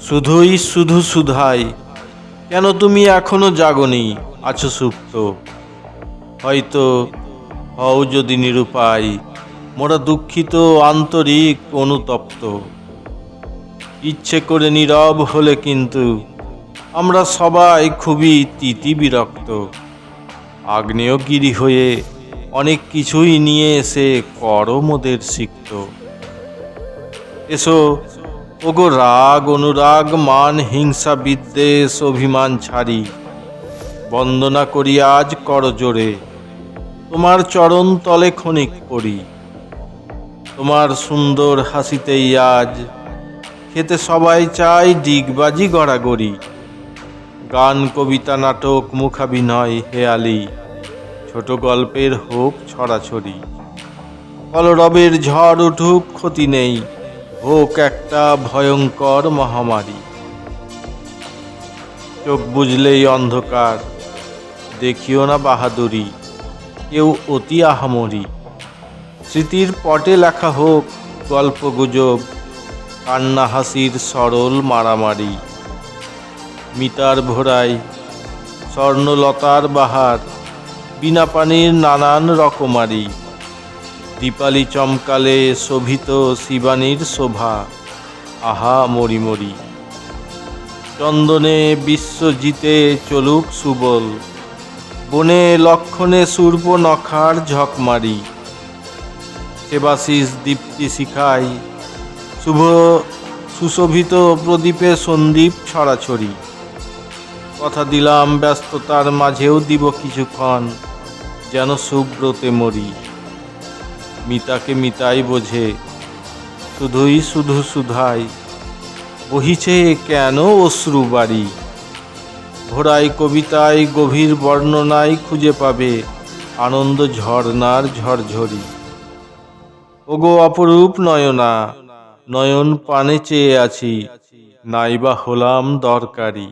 শুধুই শুধু সুধাই, কেন তুমি এখনো জাগনি, আছো সুপ্ত? হয়তো হও যদি নিরুপায়, মোরা দুঃখিত, আন্তরিক, অনুতপ্ত। ইচ্ছে করে নীরব হলে কিন্তু আমরা সবাই খুবই বিরক্ত। আগ্নেয়গিরি হয়ে অনেক কিছুই নিয়ে এসে করো মোদের সিক্ত। এসো ওগো রাগ অনুরাগ মান হিংসা বিদ্বেষ অভিমান ছাড়ি, বন্দনা করি আজ করজোড়ে, তোমার চরণ তলে ক্ষণিক পড়ি। তোমার সুন্দর হাসিতেই আজ খেতে সবাই চায় ডিগবাজি গড়াগড়ি। গান কবিতা নাটক মুখাভিনয় হেয়ালি, ছোট গল্পের হোক ছড়াছড়ি। কলরবের ঝড় উঠুক ক্ষতি নেই, হোক একটা ভয়ঙ্কর মহামারী। চোখ বুঝলেই অন্ধকার, দেখিও না বাহাদুরি, কেউ অতি আহামরি। স্মৃতির পটে লেখা হোক গল্প গুজব, কান্না হাসির সরল মারামারি। মিতার ভোরায় স্বর্ণলতার বাহার, বিনা পানির নানান রকমারি। দীপালি চমকালে শোভিত শিবানীর শোভা, আহা মরিমরি। চন্দনে বিশ্বজিতে চলুক সুবল, বনে লক্ষণে সূর্পনখার ঝকমারি। সেবাশিস দীপ্তি শিখায় শুভ সুশোভিত প্রদীপে সন্দীপ ছড়াছড়ি। কথা দিলাম ব্যস্ততার মাঝেও দিব কিছুক্ষণ, যেন সুব্রতে মরি। মিতাকে মিতাই বোঝে, শুধুই শুধু সুধাই, বহিছে কেন অশ্রু বাড়ি। ভোরাই কবিতায় গভীর বর্ণনায় খুঁজে পাবে আনন্দ ঝর্ণার ঝরঝরি। ওগো অপরূপ নয়না, নয়ন পানে চেয়ে আছি, নাইবা হলাম দরকারি।